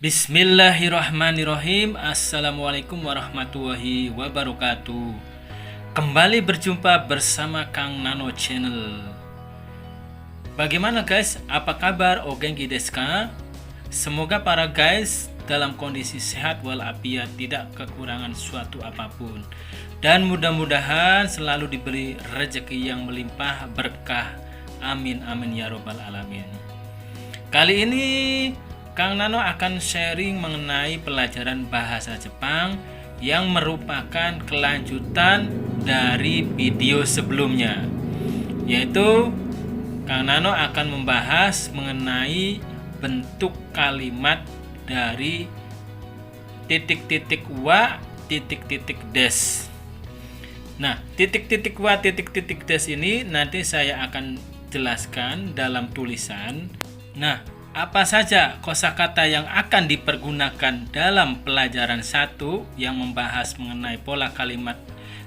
Bismillahirrahmanirrahim. Assalamualaikum warahmatullahi wabarakatuh. Kembali berjumpa bersama Kang Nano Channel. Bagaimana guys? Apa kabar? O genki desu ka? Semoga para guys dalam kondisi sehat walafiat, tidak kekurangan suatu apapun. Dan mudah-mudahan selalu diberi rezeki yang melimpah berkah. Amin amin ya robbal alamin. Kali ini Kang Nano akan sharing mengenai pelajaran bahasa Jepang yang merupakan kelanjutan dari video sebelumnya, yaitu Kang Nano akan membahas mengenai bentuk kalimat dari titik-titik wa, titik-titik des. Nah, titik-titik wa, titik-titik des ini nanti saya akan jelaskan dalam tulisan. Nah, apa saja kosakata yang akan dipergunakan dalam pelajaran 1 yang membahas mengenai pola kalimat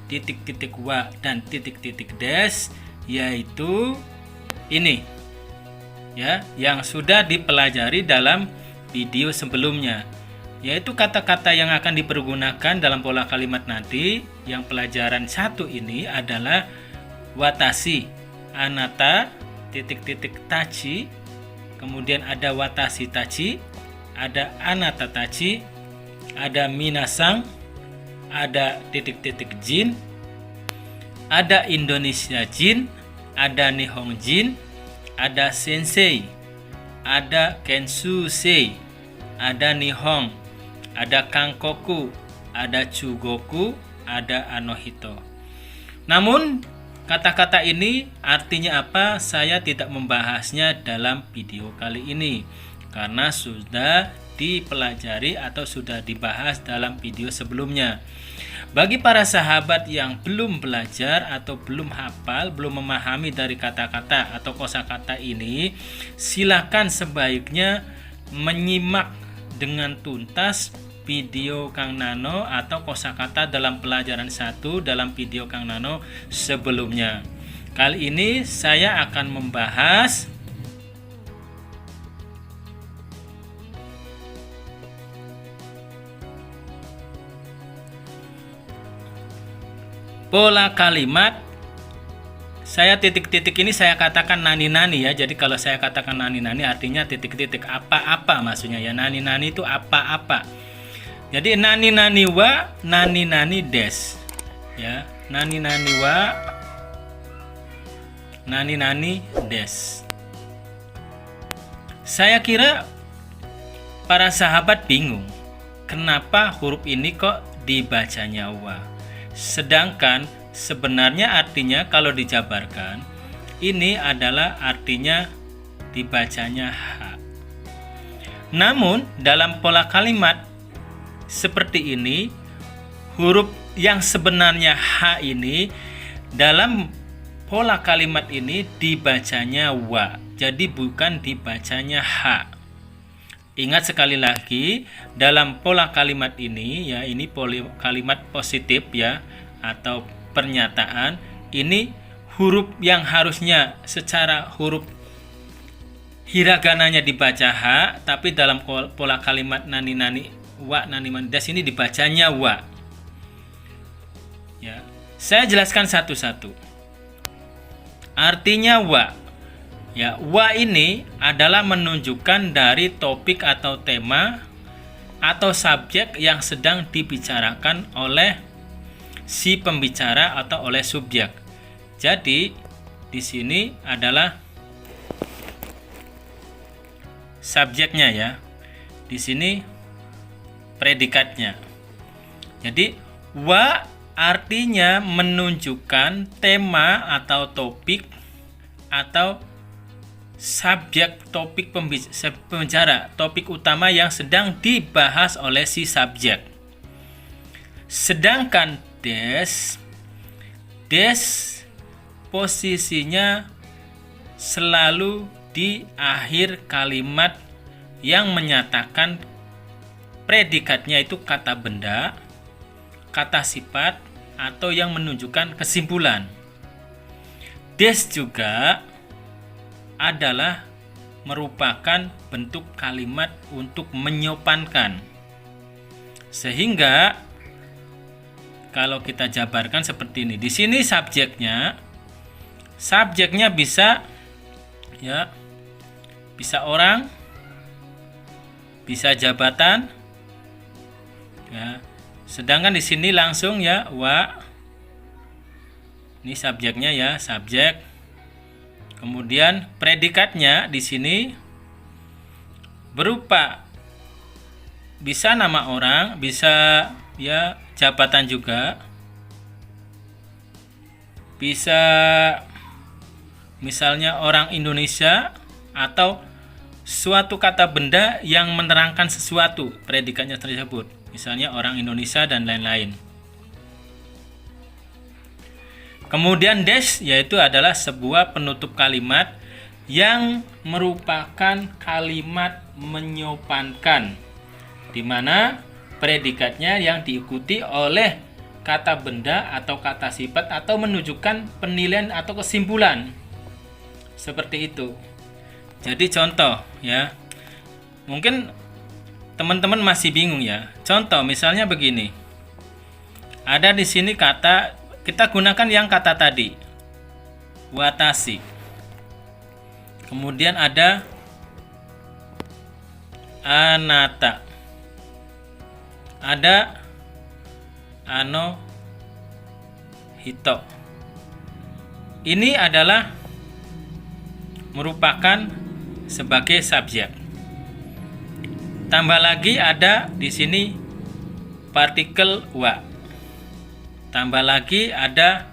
titik-titik wa dan titik-titik des, yaitu ini ya, yang sudah dipelajari dalam video sebelumnya, yaitu kata-kata yang akan dipergunakan dalam pola kalimat nanti yang pelajaran 1 ini adalah watashi, anata, titik-titik tachi, kemudian ada watashi tachi, ada anata tachi, ada minasang, ada titik-titik jin, ada Indonesia jin, ada Nihon jin, ada sensei, ada kensusei, ada nihon, ada kankoku, ada chugoku, ada anohito. Namun kata-kata ini artinya apa? Saya tidak membahasnya dalam video kali ini karena sudah dipelajari atau sudah dibahas dalam video sebelumnya. Bagi para sahabat yang belum belajar atau belum hafal, belum memahami dari kata-kata atau kosakata ini, silakan sebaiknya menyimak dengan tuntas video Kang Nano atau kosakata dalam pelajaran 1 dalam video Kang Nano sebelumnya. Kali ini saya akan membahas pola kalimat. Saya titik-titik ini saya katakan nani-nani ya. Jadi kalau saya katakan nani-nani artinya titik-titik apa-apa maksudnya ya. Nani-nani itu apa-apa. Jadi nani-nani wa, nani-nani des. Ya, nani-nani wa, nani-nani des. Saya kira para sahabat bingung, kenapa huruf ini kok dibacanya wa? Sedangkan sebenarnya artinya kalau dijabarkan, ini adalah artinya dibacanya ha. Namun dalam pola kalimat seperti ini, huruf yang sebenarnya H ini dalam pola kalimat ini dibacanya wa, jadi bukan dibacanya H. Ingat sekali lagi, dalam pola kalimat ini ya, ini pola kalimat positif ya atau pernyataan, ini huruf yang harusnya secara huruf hiragananya dibaca H, tapi dalam pola kalimat nani-nani wa, nani-nani des ini dibacanya wa. Ya, saya jelaskan satu-satu. Artinya wa. Ya, wa ini adalah menunjukkan dari topik atau tema atau subjek yang sedang dibicarakan oleh si pembicara atau oleh subjek. Jadi di sini adalah subjeknya ya. Di sini predikatnya. Jadi wa artinya menunjukkan tema atau topik atau subjek topik pembicara, topik utama yang sedang dibahas oleh si subjek. Sedangkan des posisinya selalu di akhir kalimat yang menyatakan predikatnya itu kata benda, kata sifat, atau yang menunjukkan kesimpulan. Des juga adalah merupakan bentuk kalimat untuk menyopankan. Sehingga kalau kita jabarkan seperti ini. Di sini subjeknya bisa ya, bisa orang, bisa jabatan ya. Sedangkan di sini langsung ya wa. Ini subjeknya ya, subjek. Kemudian predikatnya di sini berupa bisa nama orang, bisa ya jabatan juga. Bisa misalnya orang Indonesia atau suatu kata benda yang menerangkan sesuatu predikatnya tersebut. Misalnya orang Indonesia dan lain-lain. Kemudian dash yaitu adalah sebuah penutup kalimat yang merupakan kalimat menyopankan, di mana predikatnya yang diikuti oleh kata benda atau kata sifat atau menunjukkan penilaian atau kesimpulan. Seperti itu. Jadi contoh ya. Mungkin teman-teman masih bingung ya. Contoh misalnya begini. Ada di sini kata, kita gunakan yang kata tadi, watashi. Kemudian ada anata, ada ano hito. Ini adalah merupakan sebagai subjek. Tambah lagi ada di sini partikel wa. Tambah lagi ada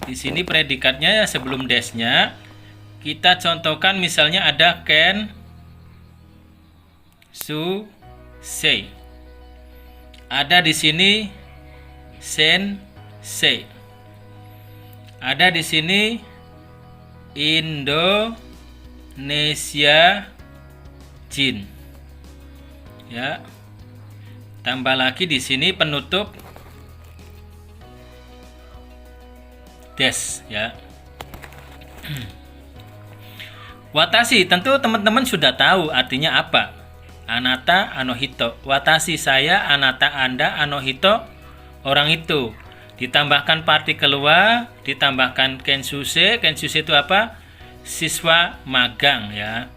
di sini predikatnya ya sebelum dash-nya. Kita contohkan misalnya ada can, su, say. Ada di sini sen, say. Ada di sini Indonesia jin. Ya. Tambah lagi di sini penutup des ya. Watashi tentu teman-teman sudah tahu artinya apa. Anata anohito. Watashi saya, anata Anda, anohito orang itu. Ditambahkan partikel wa, ditambahkan kensuse. Kensuse itu apa? Siswa magang ya.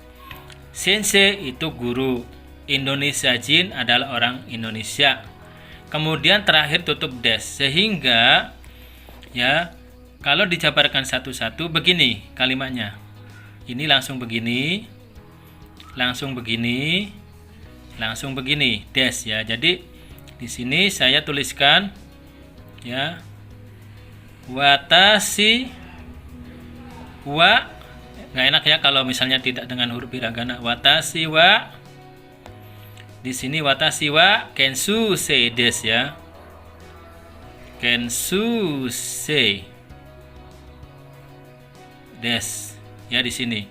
Sensei itu guru. Indonesia jin adalah orang Indonesia. Kemudian terakhir tutup des. Sehingga ya, kalau dijabarkan satu-satu begini kalimatnya. Ini langsung begini, langsung begini, langsung begini, des ya. Jadi di sini saya tuliskan ya, watashi wa. Nggak enak ya kalau misalnya tidak dengan huruf hiragana. Watashi wa. Di sini watashi wa kensu sei des ya. Kensu sei des ya di sini.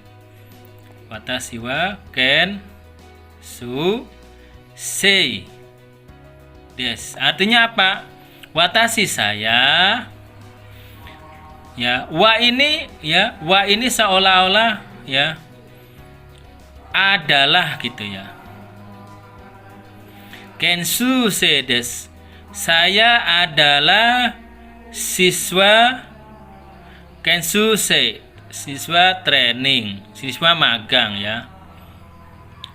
Watashi wa ken su sei des. Artinya apa? Watashi saya ya, wa ini ya, wa ini seolah-olah ya adalah gitu ya. Kensu sei des. Saya adalah siswa kensu sei, siswa training, siswa magang ya.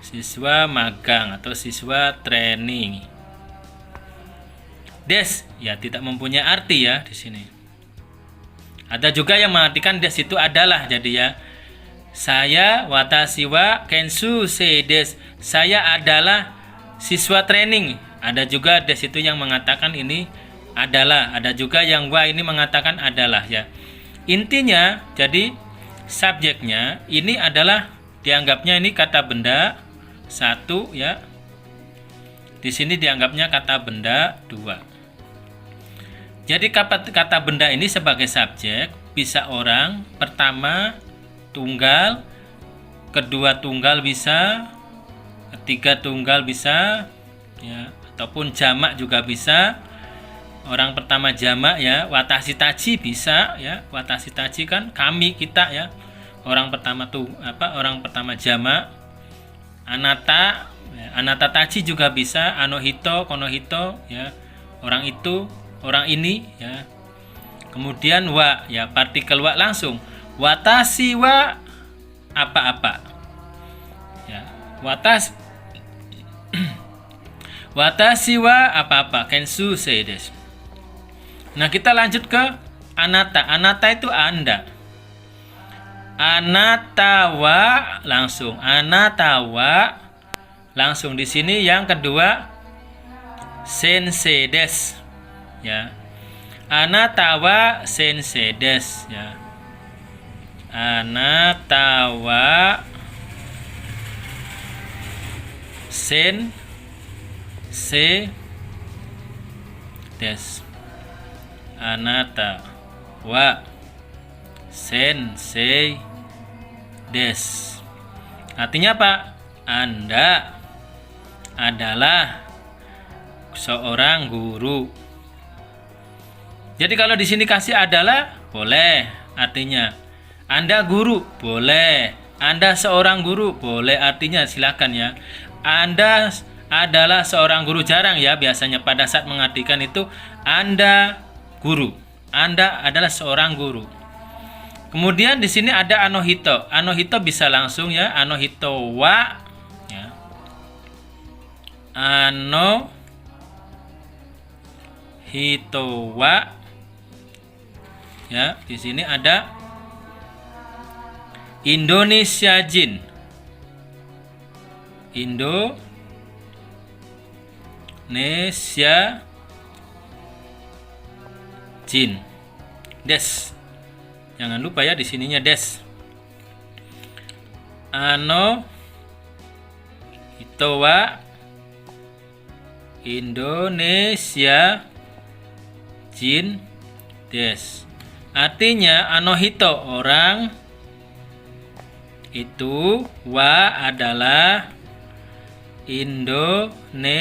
Siswa magang atau siswa training. Des ya tidak mempunyai arti ya di sini. Ada juga yang mengartikan des itu adalah, jadi ya. Saya watashi wa kensu sei des. Saya adalah siswa training. Ada juga des itu yang mengatakan ini adalah. Ada juga yang wa ini mengatakan adalah ya. Intinya jadi subjeknya ini adalah dianggapnya ini kata benda satu ya. Di sini dianggapnya kata benda dua. Jadi kata benda ini sebagai subjek bisa orang, pertama tunggal, kedua tunggal bisa, ketiga tunggal bisa ya, ataupun jamak juga bisa. Orang pertama jamak ya, watashi tachi bisa ya. Watashi tachi kan kami, kita ya. Orang pertama tuh orang pertama jamak. Anata, anata tachi juga bisa. Anohito, konohito, ya. Orang itu, orang ini, ya. Kemudian wa, ya, partikel wa langsung. Watashi wa apa-apa. Ya, watashi wa apa-apa. Kensu sei desu. Nah, kita lanjut ke anata. Anata itu Anda. Anata wa langsung. Anata wa langsung. Di sini yang kedua sensei desu. Ya. Anata wa sensei desu, ya. Anata wa sensei desu. Anata wa sensei desu. Artinya apa? Anda adalah seorang guru. Jadi kalau di sini kasih adalah boleh, artinya Anda guru boleh, Anda seorang guru boleh, artinya silakan ya. Anda adalah seorang guru, jarang ya biasanya pada saat mengartikan itu Anda guru. Anda adalah seorang guru. Kemudian di sini ada anohito. Anohito bisa langsung ya, anohito wa, ya. Anohito wa, ya. Di sini ada Indonesia Jin. Indonesia Jin. Des. Jangan lupa ya di sininya des. Ano hito wa Indonesia Jin des. Artinya anohito orang itu, wa adalah Indonesia,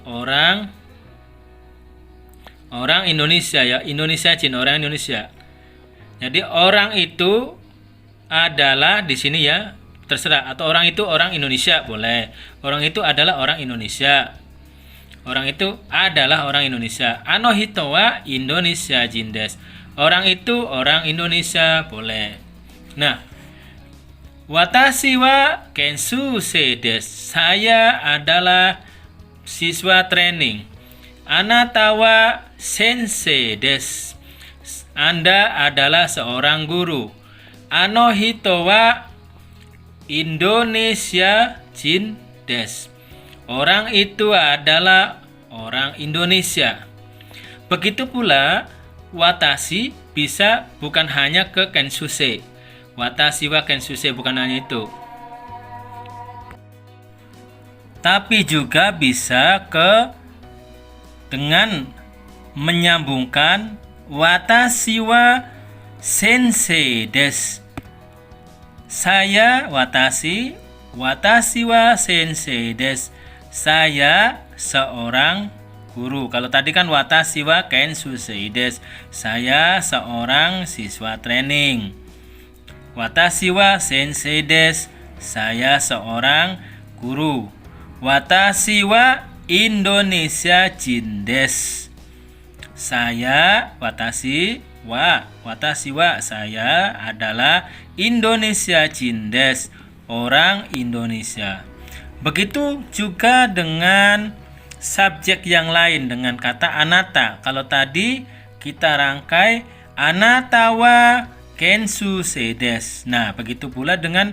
orang Indonesia ya, Indonesia Jin, orang Indonesia. Jadi orang itu adalah di sini ya, terserah, atau orang itu orang Indonesia boleh. Orang itu adalah orang Indonesia. Orang itu adalah orang Indonesia. Anohito wa Indonesia Jin desu. Orang itu orang Indonesia boleh. Nah, watashi wa kensūsei desu. Saya adalah siswa training. Anata wa sensei desu. Anda adalah seorang guru. Anohito wa Indonesia Jin desu. Orang itu adalah orang Indonesia. Begitu pula watashi bisa bukan hanya ke kensūsei. Watashi wa kensūsei bukan hanya itu, tapi juga bisa ke dengan menyambungkan watashi wa sensei desu. Saya watashi wa sensei desu. Saya seorang guru. Kalau tadi kan watashi wa kensūsei desu. Saya seorang siswa training. Watashi wa sensei desu. Saya seorang guru. Watashi wa Indonesia Jin desu. Saya watashi wa saya adalah Indonesia Jin desu, orang Indonesia. Begitu juga dengan subjek yang lain dengan kata anata. Kalau tadi kita rangkai anata wa kensūsei desu. Nah, begitu pula dengan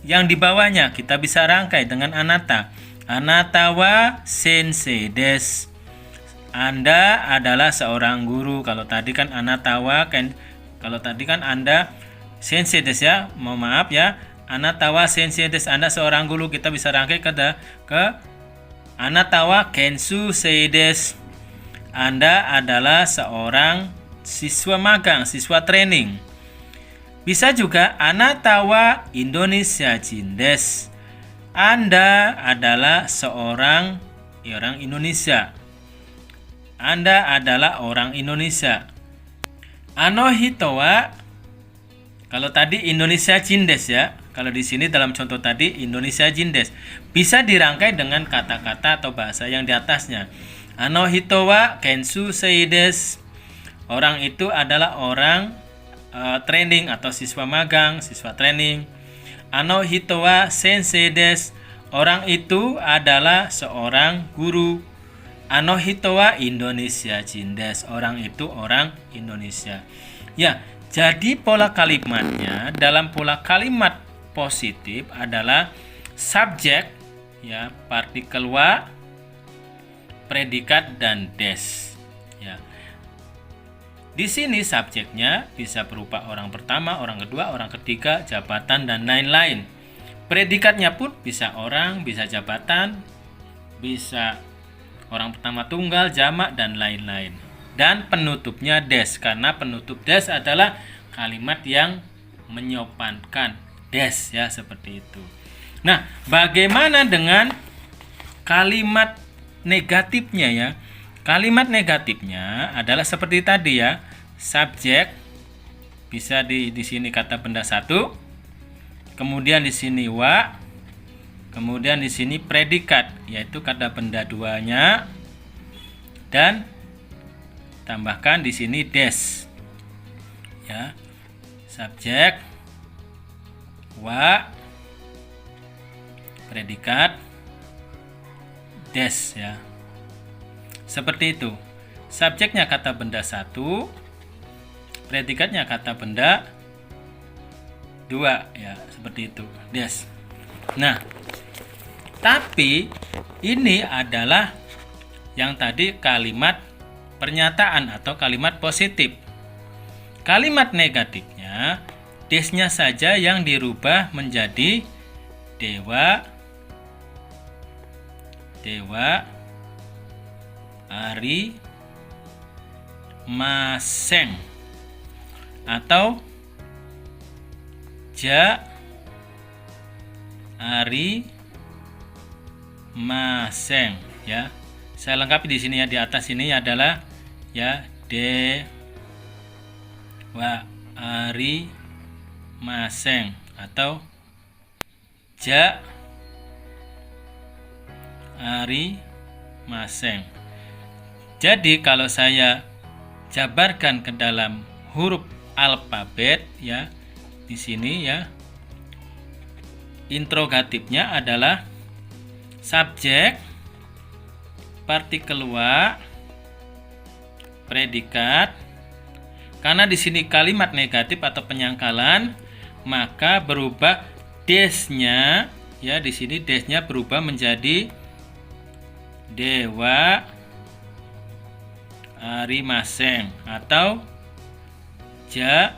yang di bawahnya kita bisa rangkai dengan anata. Anata wa sensei desu. Anda adalah seorang guru. Kalau tadi kan anata wa kalau tadi kan Anda sensei desu ya. Mohon maaf ya. Anata wa sensei desu. Anda seorang guru. Kita bisa rangkai ke anata wa kensūsei desu. Anda adalah seorang siswa magang, siswa training. Bisa juga anata wa Indonesia Jin desu. Anda adalah seorang orang Indonesia. Anda adalah orang Indonesia. Anohito wa Kalau tadi Indonesia Jindes ya. Kalau di sini dalam contoh tadi Indonesia Jindes bisa dirangkai dengan kata-kata atau bahasa yang di atasnya. Ano hito wa kensu seides. Orang itu adalah orang training atau siswa magang, siswa training. Ano hito wa sensei des. Orang itu adalah seorang guru. Ano hito wa Indonesia Jindes. Orang itu orang Indonesia. Ya, jadi pola kalimatnya dalam pola kalimat positif adalah subjek ya, partikel wa, predikat dan des. Ya. Di sini subjeknya bisa berupa orang pertama, orang kedua, orang ketiga, jabatan dan lain-lain. Predikatnya pun bisa orang, bisa jabatan, bisa orang pertama tunggal, jamak dan lain-lain. Dan penutupnya des, karena penutup des adalah kalimat yang menyopankan, des ya, seperti itu. Nah, bagaimana dengan kalimat negatifnya ya? Kalimat negatifnya adalah seperti tadi ya. Subjek bisa di sini kata benda satu, kemudian di sini wa, kemudian di sini predikat yaitu kata benda duanya, dan tambahkan di sini des. Ya. Subjek, wa, predikat, des ya. Seperti itu. Subjeknya kata benda satu, predikatnya kata benda dua ya, seperti itu, des. Nah, tapi ini adalah yang tadi kalimat pernyataan atau kalimat positif. Kalimat negatifnya, desnya saja yang dirubah menjadi dewa, ari, maseng, atau ja, ari, maseng ya. Saya lengkapi di sini ya, di atas ini adalah ya de, wa, ari, maseng atau ja, ari, maseng. Jadi kalau saya jabarkan ke dalam huruf alfabet ya, di sini ya, interrogatifnya adalah subjek, partikel wa, predikat. Karena di sini kalimat negatif atau penyangkalan, maka berubah desnya ya, di sini desnya berubah menjadi dewa, ari, maseng atau ja,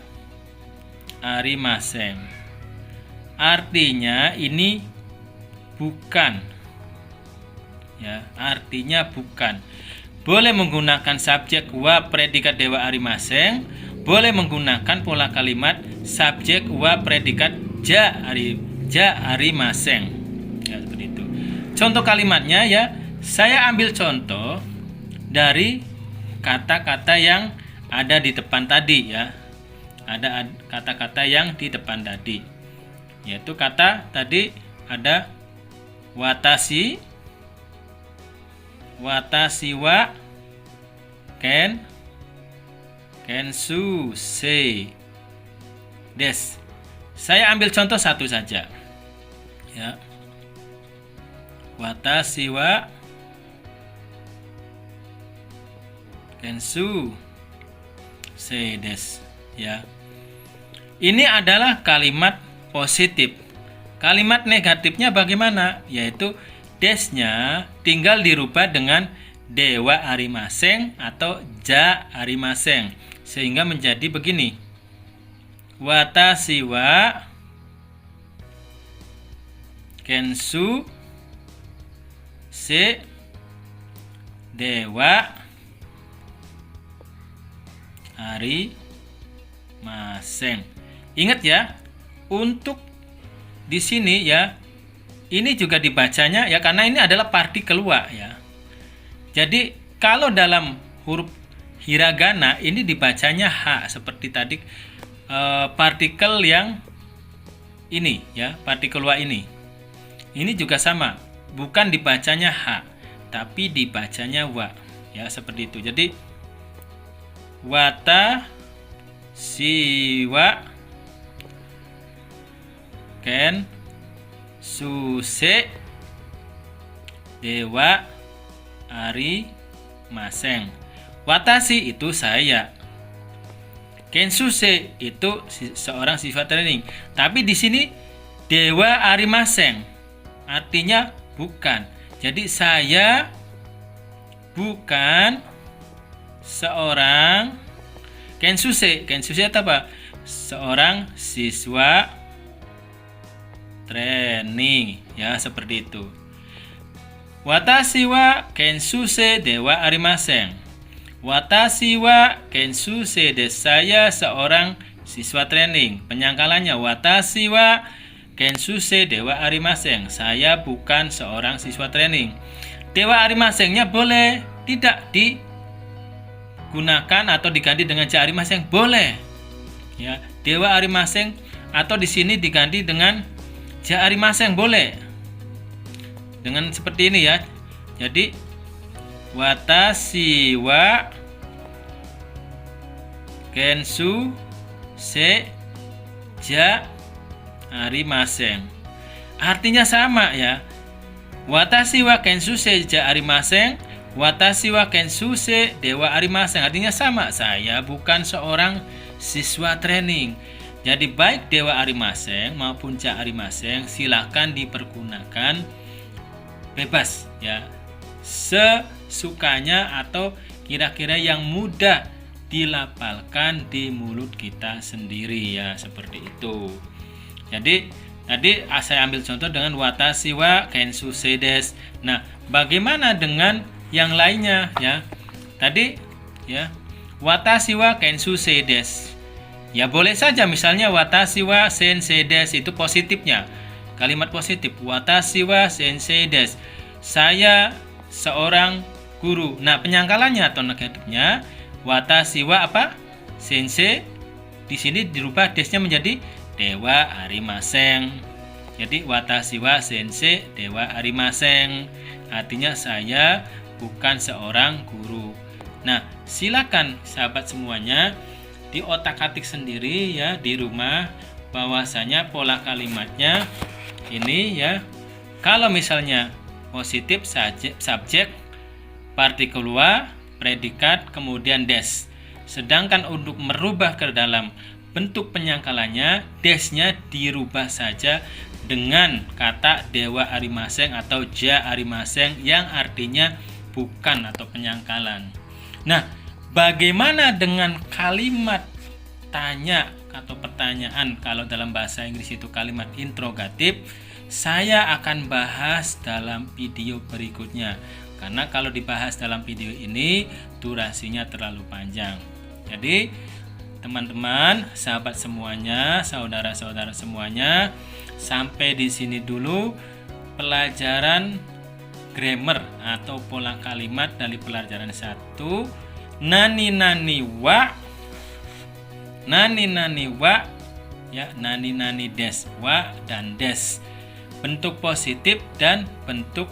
ari, maseng. Artinya ini bukan ya, artinya bukan. Boleh menggunakan subjek wa, predikat, dewa, ari, maseng. Boleh menggunakan pola kalimat subjek wa, predikat ja, ari, maseng ya, seperti itu. Contoh kalimatnya ya, saya ambil contoh dari kata-kata yang ada di depan tadi ya. Ada kata-kata yang di depan tadi, yaitu kata tadi ada watashi, watashi wa, ken, kensu sei des. Saya ambil contoh satu saja ya. Watashi wa kensu sei des ya. Ini adalah kalimat positif. Kalimat negatifnya bagaimana? Yaitu desnya tinggal dirubah dengan dewa, ari, maseng atau ja, ari, maseng, sehingga menjadi begini. Watashi wa kensu se dewa, ari, maseng. Ingat ya, untuk di sini ya, ini juga dibacanya ya, karena ini adalah partikel wa ya. Jadi kalau dalam huruf hiragana ini dibacanya ha, seperti tadi partikel yang ini ya, partikel wa ini. Ini juga sama, bukan dibacanya ha, tapi dibacanya wa ya, seperti itu. Jadi wata siwa ken suse dewa ari maseng. Watashi itu saya, kensuse itu seorang siswa training. Tapi di sini dewa ari maseng artinya bukan. Jadi saya bukan seorang kensuse. Kensuse itu apa? Seorang siswa training ya, seperti itu. Watashi wa kensuse dewa arimasen. Watashi wa kensuse de, saya seorang siswa training. Penyangkalannya watashi wa kensuse dewa arimasen. Saya bukan seorang siswa training. Dewa arimasennya boleh tidak digunakan atau diganti dengan ja arimasen, boleh. Ya, dewa arimasen atau di sini diganti dengan ja arimasen, boleh. Dengan seperti ini ya. Jadi watashi wa kensu se ja arimasen. Artinya sama ya. Watashi wa kensu se ja arimasen, watashi wa kensu se dewa arimasen. Artinya sama, saya bukan seorang siswa training. Jadi baik dewa arimasen maupun ja arimasen silakan dipergunakan bebas ya, sesukanya atau kira-kira yang mudah dilafalkan di mulut kita sendiri ya, seperti itu. Jadi tadi saya ambil contoh dengan watashi wa kensu sedes. Nah, bagaimana dengan yang lainnya ya? Tadi ya, watashi wa kensu sedes. Ya boleh saja, misalnya watashi wa sensei desu, itu positifnya. Kalimat positif, watashi wa sensei desu. Saya seorang guru. Nah, penyangkalannya atau negatifnya watashi wa apa? Sensei. Di sini dirubah desnya menjadi dewa arimasen. Jadi watashi wa sensei dewa arimasen. Artinya saya bukan seorang guru. Nah, silakan sahabat semuanya diotak-atik sendiri ya di rumah, bahwasanya pola kalimatnya ini ya. Kalau misalnya positif subjek, partikel wa, predikat, kemudian des. Sedangkan untuk merubah ke dalam bentuk penyangkalannya, desnya dirubah saja dengan kata dewa arimasen atau ja arimasen yang artinya bukan atau penyangkalan. Nah, bagaimana dengan kalimat tanya atau pertanyaan? Kalau dalam bahasa Inggris itu kalimat interrogatif. Saya akan bahas dalam video berikutnya, karena kalau dibahas dalam video ini durasinya terlalu panjang. Jadi teman-teman, sahabat semuanya, saudara-saudara semuanya, sampai di sini dulu pelajaran grammar atau pola kalimat dari pelajaran 1. Nani nani wa ya, nani des, wa dan des. Bentuk positif dan bentuk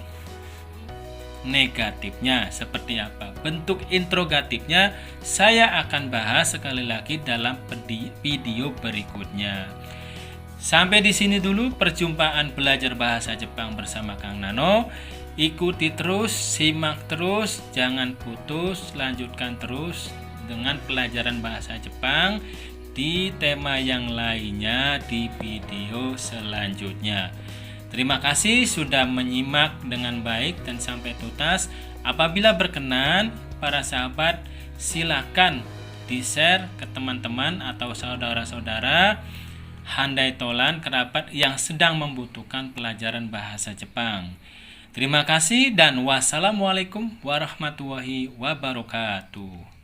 negatifnya seperti apa. Bentuk interrogatifnya saya akan bahas sekali lagi dalam video berikutnya. Sampai di sini dulu perjumpaan belajar bahasa Jepang bersama Kang Nano. Ikuti terus, simak terus, jangan putus, lanjutkan terus dengan pelajaran bahasa Jepang di tema yang lainnya di video selanjutnya. Terima kasih sudah menyimak dengan baik dan sampai tuntas. Apabila berkenan, para sahabat silakan di-share ke teman-teman atau saudara-saudara, handai tolan, kerabat yang sedang membutuhkan pelajaran bahasa Jepang. Terima kasih dan wassalamualaikum warahmatullahi wabarakatuh.